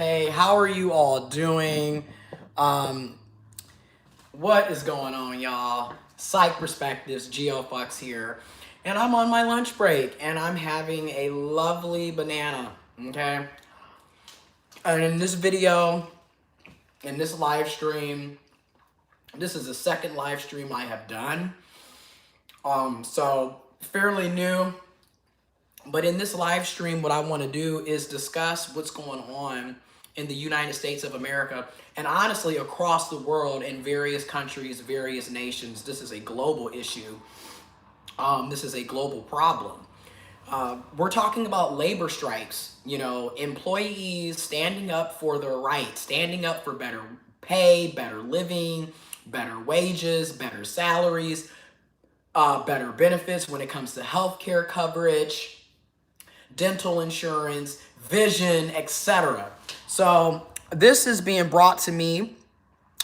Hey, how are you all doing? What is going on, y'all? Psych Perspectives, giofvcks here. And I'm on my lunch break and I'm having a lovely banana, okay? And in this video, in this live stream, this is the second live stream I have done. So fairly new. But in this live stream, what I want to do is discuss what's going on in the United States of America and honestly across the world in various countries, various nations. This is a global issue. This is a global problem. We're talking about labor strikes, you know, employees standing up for their rights, standing up for better pay, better living, better wages, better salaries, better benefits when it comes to healthcare coverage, dental insurance, vision, etc. So this is being brought to me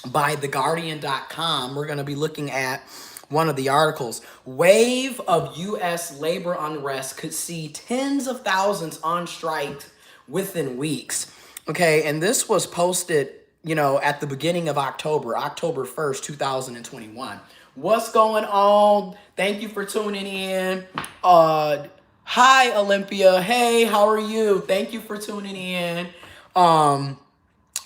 by theguardian.com. We're going to be looking at one of the articles. Wave of U.S. labor unrest could see tens of thousands on strike within weeks. Okay, and this was posted, you know, at the beginning of October 1st, 2021. What's going on? Thank you for tuning in. Hi, Olympia. Hey, how are you? Thank you for tuning in.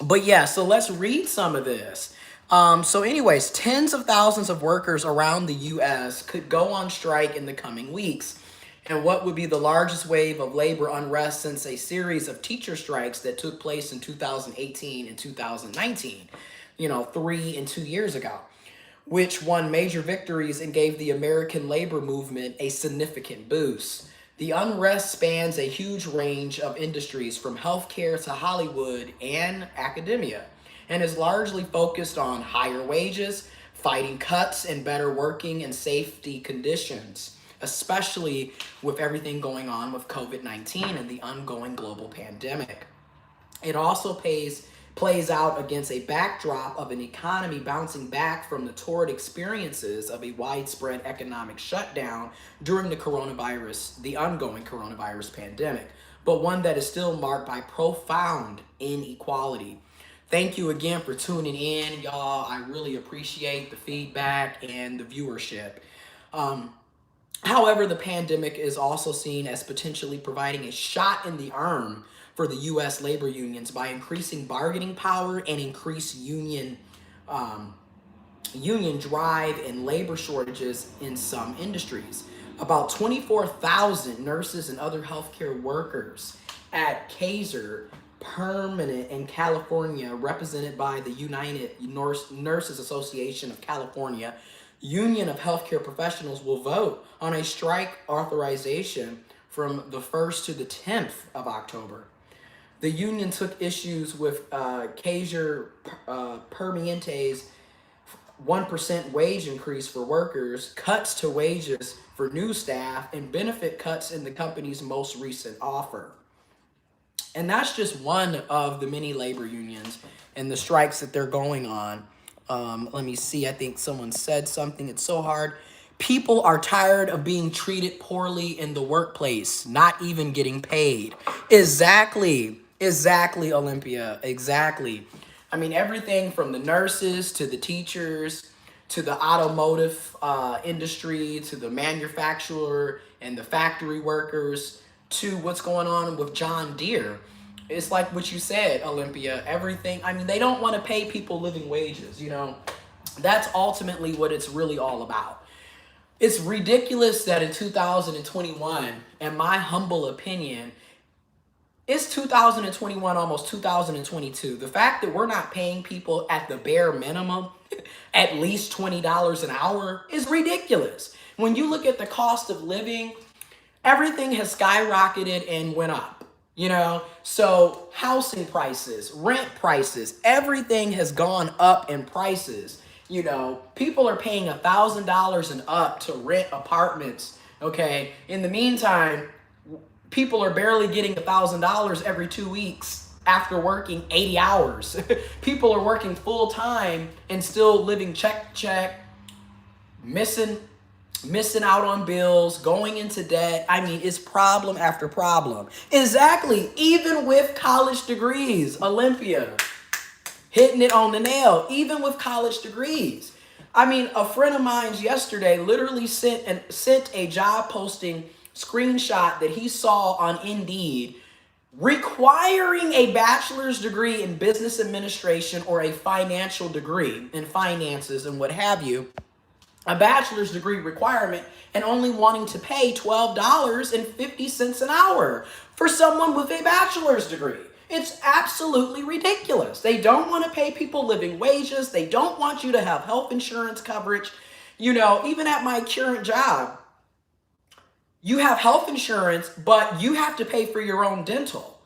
But yeah, so let's read some of this. So anyways, tens of thousands of workers around the U.S. could go on strike in the coming weeks. And what would be the largest wave of labor unrest since a series of teacher strikes that took place in 2018 and 2019, you know, 3 and 2 years ago, which won major victories and gave the American labor movement a significant boost. The unrest spans a huge range of industries from healthcare to Hollywood and academia, and is largely focused on higher wages, fighting cuts, and better working and safety conditions, especially with everything going on with COVID-19 and the ongoing global pandemic. It also plays out against a backdrop of an economy bouncing back from the torrid experiences of a widespread economic shutdown during the ongoing coronavirus pandemic, but one that is still marked by profound inequality. Thank you again for tuning in, y'all. I really appreciate the feedback and the viewership. However, the pandemic is also seen as potentially providing a shot in the arm for the U.S. labor unions by increasing bargaining power and increased union drive and labor shortages in some industries. About 24,000 nurses and other healthcare workers at Kaiser Permanent in California, represented by the United Nurses Association of California, Union of Healthcare Professionals, will vote on a strike authorization from the 1st to the 10th of October. The union took issues with Kaiser Permanente's 1% wage increase for workers, cuts to wages for new staff, and benefit cuts in the company's most recent offer. And that's just one of the many labor unions and the strikes that they're going on. Let me see. I think someone said something. It's so hard. People are tired of being treated poorly in the workplace, not even getting paid. Exactly, Olympia. Exactly. I mean, everything from the nurses to the teachers to the automotive industry to the manufacturer and the factory workers to what's going on with John Deere. It's like what you said, Olympia, everything. I mean, they don't want to pay people living wages, you know. That's ultimately what it's really all about. It's ridiculous that in 2021, in my humble opinion, it's 2021, almost 2022. The fact that we're not paying people at the bare minimum, at least $20 an hour, is ridiculous. When you look at the cost of living, everything has skyrocketed and went up, you know? So housing prices, rent prices, everything has gone up in prices. You know, people are paying $1,000 and up to rent apartments, okay? In the meantime, people are barely getting $1,000 every 2 weeks after working 80 hours. People are working full time and still living check to check, missing missing out on bills, going into debt. I mean, it's problem after problem. Exactly. Even with college degrees, Olympia, hitting it on the nail, even with college degrees. I mean, a friend of mine yesterday literally sent a job posting screenshot that he saw on Indeed requiring a bachelor's degree in business administration or a financial degree in finances and what have you, a bachelor's degree requirement, and only wanting to pay $12.50 an hour for someone with a bachelor's degree. It's absolutely ridiculous. They don't want to pay people living wages. They don't want you to have health insurance coverage. You know, even at my current job, you have health insurance, but you have to pay for your own dental.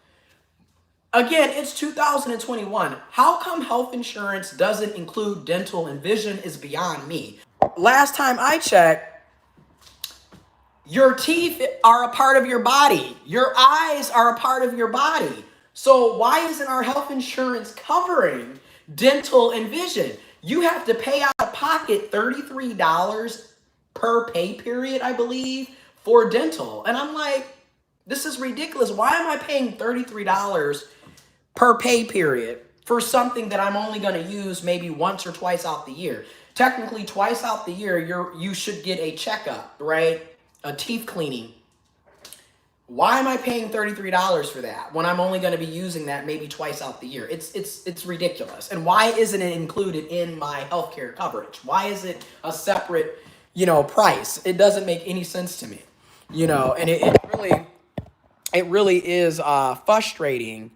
Again, it's 2021. How come health insurance doesn't include dental and vision is beyond me. Last time I checked, your teeth are a part of your body. Your eyes are a part of your body. So why isn't our health insurance covering dental and vision? You have to pay out of pocket $33 per pay period, I believe, for dental. And I'm like, this is ridiculous. Why am I paying $33 per pay period for something that I'm only going to use maybe once or twice out the year? Technically, twice out the year, you should get a checkup, right? A teeth cleaning. Why am I paying $33 for that when I'm only going to be using that maybe twice out the year? It's ridiculous. And why isn't it included in my healthcare coverage? Why is it a separate, price? It doesn't make any sense to me, and it really is frustrating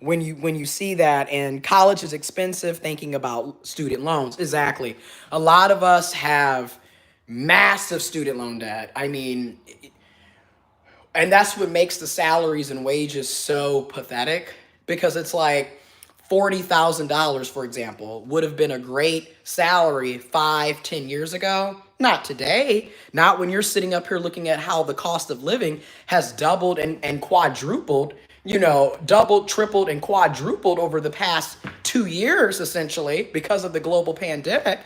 when you see that. And college is expensive, thinking about student loans. Exactly. A lot of us have massive student loan debt. I mean, and that's what makes the salaries and wages so pathetic, because it's like $40,000, for example, would have been a great salary 5-10 years ago. Not today. Not when you're sitting up here looking at how the cost of living has doubled and quadrupled, doubled, tripled, and quadrupled over the past 2 years, essentially, because of the global pandemic.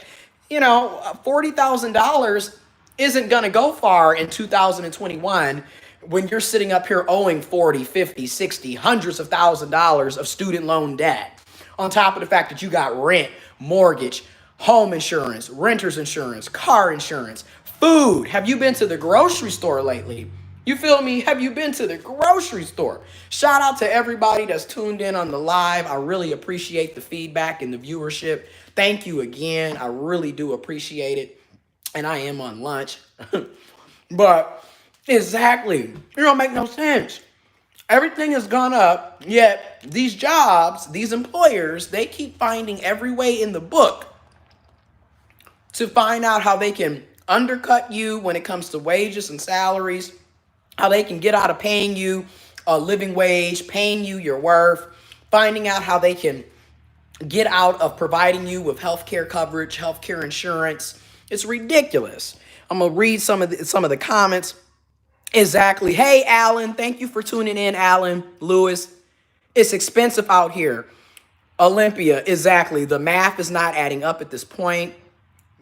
$40,000 isn't going to go far in 2021 when you're sitting up here owing 40, 50, 60, hundreds of $1,000s of student loan debt. On top of the fact that you got rent, mortgage, home insurance, renter's insurance, car insurance, food. Have you been to the grocery store lately? You feel me? Have you been to the grocery store? Shout out to everybody that's tuned in on the live. I really appreciate the feedback and the viewership. Thank you again. I really do appreciate it. And I am on lunch. But exactly, it don't make no sense. Everything has gone up, yet these jobs, these employers, they keep finding every way in the book to find out how they can undercut you when it comes to wages and salaries, how they can get out of paying you a living wage, paying you your worth, finding out how they can get out of providing you with healthcare coverage, healthcare insurance. It's ridiculous. I'm gonna read some of the comments. Exactly. Hey, Alan, thank you for tuning in, Alan Lewis. It's expensive out here. Olympia, exactly. The math is not adding up at this point.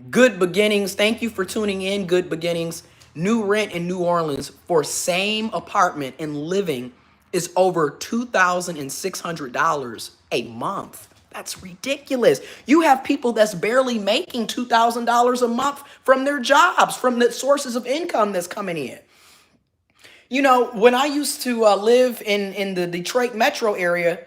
Good Beginnings, thank you for tuning in. Good Beginnings. New rent in New Orleans for same apartment and living is over $2,600 a month. That's ridiculous. You have people that's barely making $2,000 a month from their jobs, from the sources of income that's coming in. When I used to live in the Detroit metro area,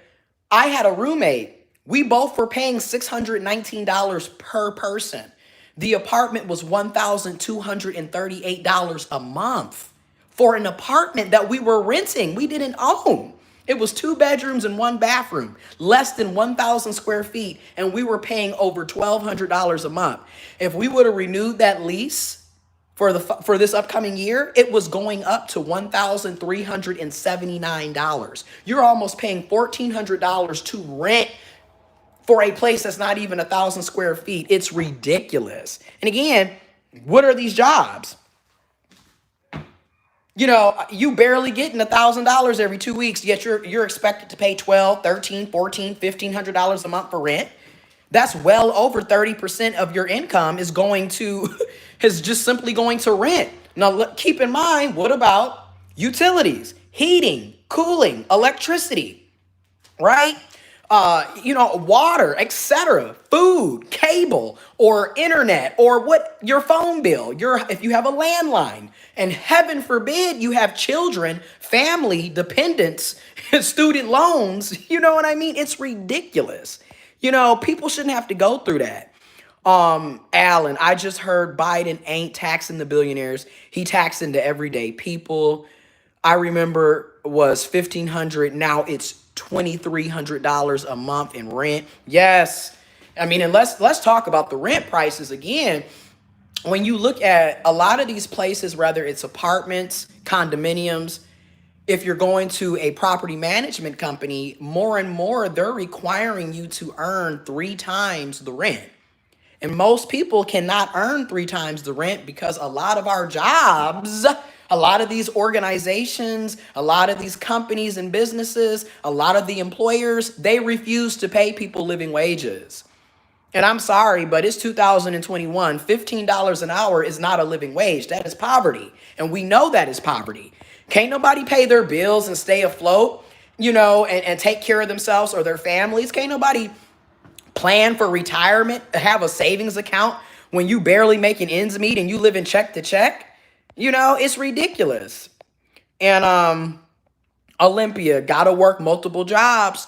I had a roommate. We both were paying $619 per person. The apartment was $1,238 a month for an apartment that we were renting. We didn't own. It was 2 bedrooms and 1 bathroom, less than 1,000 square feet, and we were paying over $1,200 a month. If we would have renewed that lease for this upcoming year, it was going up to $1,379. You're almost paying $1,400 to rent for a place that's not even 1,000 square feet. It's ridiculous. And again, what are these jobs? You barely getting $1,000 every 2 weeks, yet you're expected to pay $1,200, $1,300, $1,400, $1,500 a month for rent. That's well over 30% of your income is going to, is just simply going to rent. Now, keep in mind, what about utilities, heating, cooling, electricity, right? Water, etc., food, cable, or internet, or what your phone bill, if you have a landline, and heaven forbid you have children, family, dependents, student loans. You know what I mean? It's ridiculous. People shouldn't have to go through that. Alan, I just heard Biden ain't taxing the billionaires. He taxing the everyday people. I remember was $1,500. Now it's $2,300 a month in rent. Yes. I mean, and let's talk about the rent prices again. When you look at a lot of these places, whether it's apartments, condominiums, if you're going to a property management company, more and more, they're requiring you to earn 3 times the rent. And most people cannot earn 3 times the rent because a lot of our jobs, a lot of these organizations, a lot of these companies and businesses, a lot of the employers, they refuse to pay people living wages. And I'm sorry, but it's 2021. $15 an hour is not a living wage. That is poverty. And we know that is poverty. Can't nobody pay their bills and stay afloat, and take care of themselves or their families. Can't nobody plan for retirement, have a savings account when you barely making ends meet and you live in check to check. It's ridiculous. And Olympia gotta work multiple jobs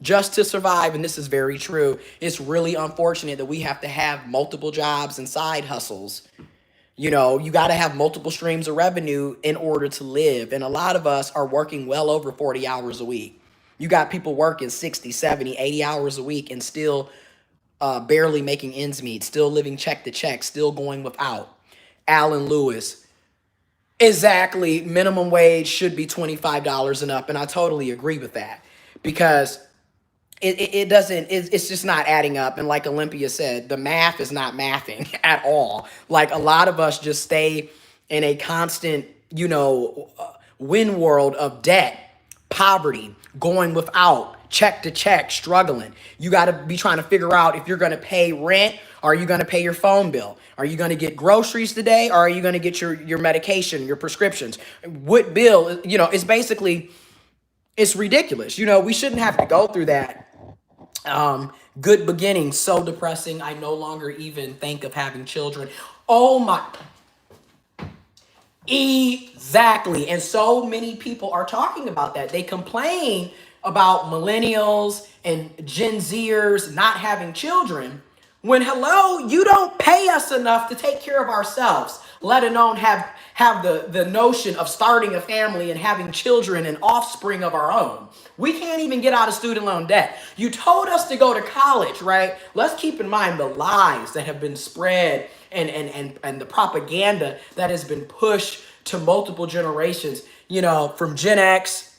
just to survive. And this is very true. It's really unfortunate that we have to have multiple jobs and side hustles. You got to have multiple streams of revenue in order to live. And a lot of us are working well over 40 hours a week. You got people working 60, 70, 80 hours a week and still barely making ends meet, still living check to check, still going without. Alan Lewis, exactly. Minimum wage should be $25 and up. And I totally agree with that because it's just not adding up. And like Olympia said, the math is not mathing at all. Like a lot of us just stay in a constant, wind world of debt, poverty, going without, check to check, struggling. You got to be trying to figure out if you're going to pay rent. Are you going to pay your phone bill? Are you going to get groceries today? Or are you going to get your medication, your prescriptions? What bill? It's ridiculous. We shouldn't have to go through that. Good beginning, so depressing. I no longer even think of having children. Oh my. Exactly. And so many people are talking about that. They complain about millennials and Gen Zers not having children when, hello, you don't pay us enough to take care of ourselves, let alone have the notion of starting a family and having children and offspring of our own. We can't even get out of student loan debt. You told us to go to college, right? Let's keep in mind the lies that have been spread and the propaganda that has been pushed to multiple generations, from Gen X,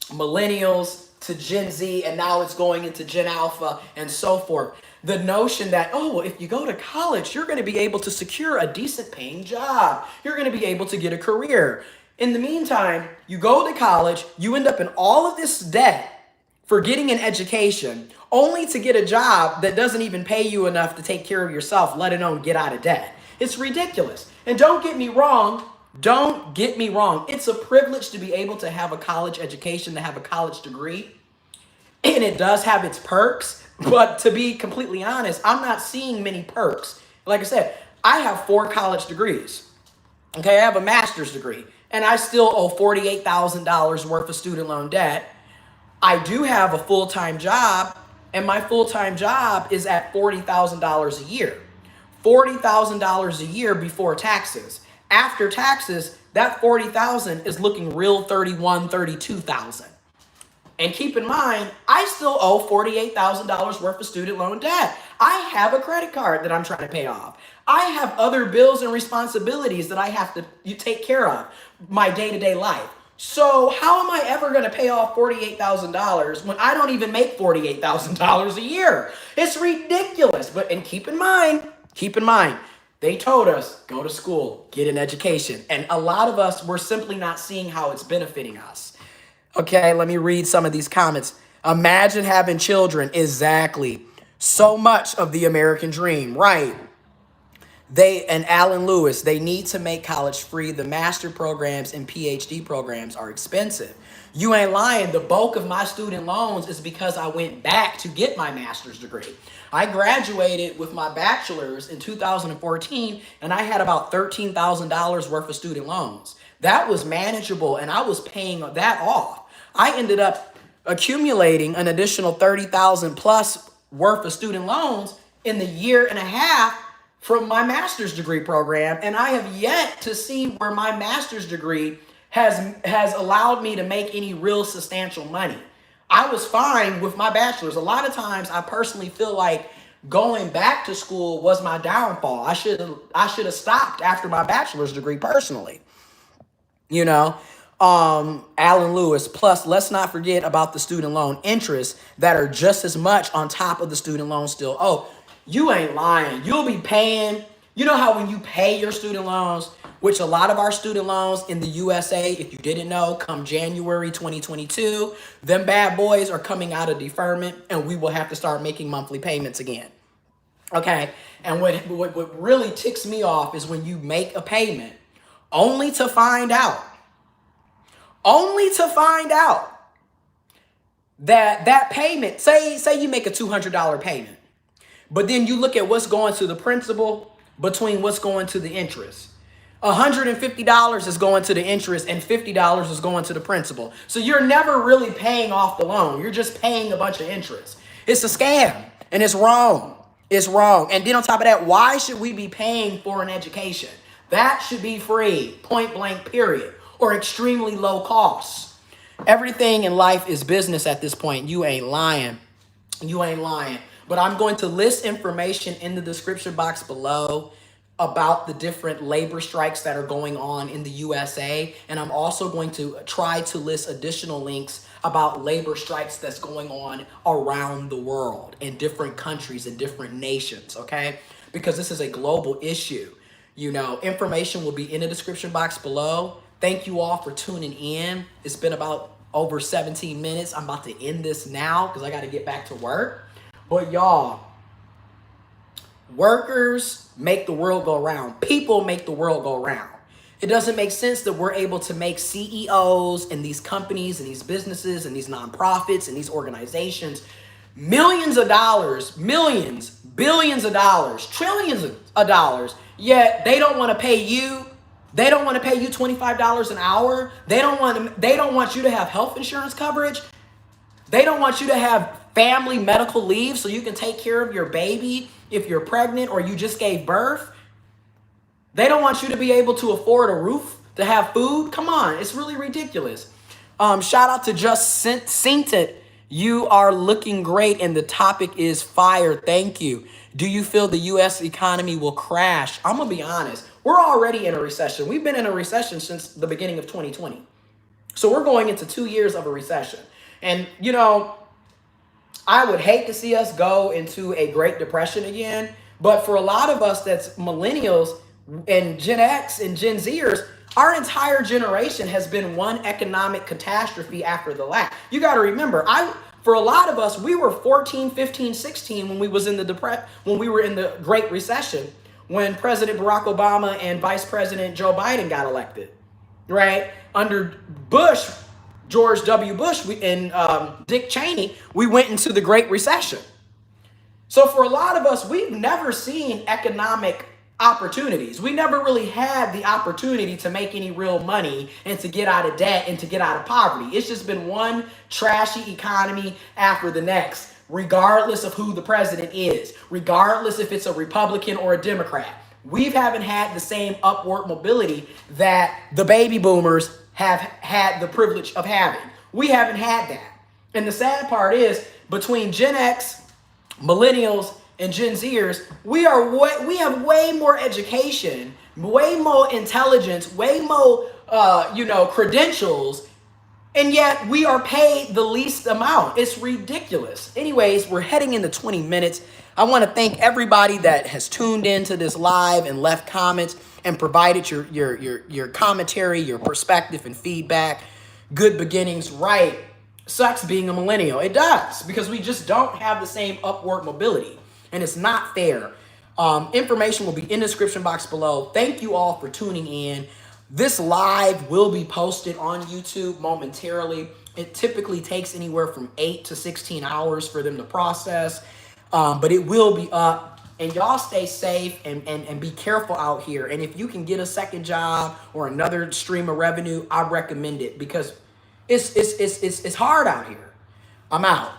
millennials to Gen Z, and now it's going into Gen Alpha and so forth. The notion that, if you go to college, you're going to be able to secure a decent paying job. You're going to be able to get a career. In the meantime, you go to college, you end up in all of this debt for getting an education, only to get a job that doesn't even pay you enough to take care of yourself, let alone get out of debt. It's ridiculous. And don't get me wrong. It's a privilege to be able to have a college education, to have a college degree. And it does have its perks. But to be completely honest, I'm not seeing many perks. Like I said, I have 4 college degrees. Okay, I have a master's degree. And I still owe $48,000 worth of student loan debt. I do have a full-time job. And my full-time job is at $40,000 a year. $40,000 a year before taxes. After taxes, that $40,000 is looking real $31,000, $32,000. And keep in mind, I still owe $48,000 worth of student loan debt. I have a credit card that I'm trying to pay off. I have other bills and responsibilities that I have to take care of, my day-to-day life. So how am I ever going to pay off $48,000 when I don't even make $48,000 a year? It's ridiculous. And keep in mind, they told us, go to school, get an education. And a lot of us, we're simply not seeing how it's benefiting us. Okay, let me read some of these comments. Imagine having children. Exactly. So much of the American dream, right? They and Alan Lewis, they need to make college free. The master programs and PhD programs are expensive. You ain't lying. The bulk of my student loans is because I went back to get my master's degree. I graduated with my bachelor's in 2014, and I had about $13,000 worth of student loans. That was manageable, and I was paying that off. I ended up accumulating an additional 30,000 plus worth of student loans in the year and a half from my master's degree program, and I have yet to see where my master's degree has allowed me to make any real substantial money. I was fine with my bachelor's. A lot of times I personally feel like going back to school was my downfall. I should have stopped after my bachelor's degree personally. You know, Alan Lewis. Plus, let's not forget about the student loan interests that are just as much on top of the student loan still. Oh, you ain't lying. You'll be paying. You know how when you pay your student loans, which a lot of our student loans in the USA, if you didn't know, come January 2022, them bad boys are coming out of deferment, and we will have to start making monthly payments again. Okay, and what really ticks me off is when you make a payment only to find out that that payment, say you make a $200 payment, but then you look at what's going to the principal between what's going to the interest. $150 is going to the interest and $50 is going to the principal. So you're never really paying off the loan. You're just paying a bunch of interest. It's a scam, and it's wrong. It's wrong. And then on top of that, why should we be paying for an education? That should be free, point blank, period, or extremely low costs. Everything in life is business at this point. You ain't lying. You ain't lying. But I'm going to list information in the description box below about the different labor strikes that are going on in the USA. And I'm also going to try to list additional links about labor strikes that's going on around the world in different countries and different nations, okay? Because this is a global issue. You know, information will be in the description box below. Thank you all for tuning in. It's been about over 17 minutes. I'm about to end this now because I got to get back to work. But y'all, workers make the world go round. People make the world go round. It doesn't make sense that we're able to make CEOs and these companies and these businesses and these nonprofits and these organizations millions of dollars, millions, billions of dollars, trillions of dollars, yet they don't want to pay you. They don't want to pay you $25 an hour. They don't want you to have health insurance coverage. They don't want you to have family medical leave so you can take care of your baby if you're pregnant or you just gave birth. They don't want you to be able to afford a roof, to have food. Come on, it's really ridiculous. Shout out to Just Sent It. You are looking great and the topic is fire. Thank you. Do you feel the U.S. economy will crash? I'm going to be honest. We're already in a recession. We've been in a recession since the beginning of 2020. So we're going into 2 years of a recession. And, you know, I would hate to see us go into a Great Depression again. But for a lot of us that's millennials and Gen X and Gen Zers, our entire generation has been one economic catastrophe after the last. You got to remember, for a lot of us, we were 14, 15, 16 when we were in the Great Recession, when President Barack Obama and Vice President Joe Biden got elected, right? Under Bush, George W. Bush and Dick Cheney, we went into the Great Recession. So for a lot of us, we've never seen economic opportunities. We never really had the opportunity to make any real money and to get out of debt and to get out of poverty. It's just been one trashy economy after the next, regardless of who the president is, regardless if it's a Republican or a Democrat. We haven't had the same upward mobility that the baby boomers have had the privilege of having. We haven't had that. And the sad part is, between Gen X, millennials, and Gen Zers, we have way more education, way more intelligence, way more credentials, and yet we are paid the least amount. It's ridiculous. Anyways, we're heading into 20 minutes. I want to thank everybody that has tuned into this live and left comments and provided your commentary, your perspective and feedback. Good beginnings, right? sucks being a millennial. It does, because we just don't have the same upward mobility, and it's not fair. Information will be in the description box below. Thank you all for tuning in. This live will be posted on YouTube momentarily. It typically takes anywhere from 8 to 16 hours for them to process, but it will be up. And y'all stay safe and be careful out here. And if you can get a second job or another stream of revenue, I recommend it, because it's hard out here. I'm out.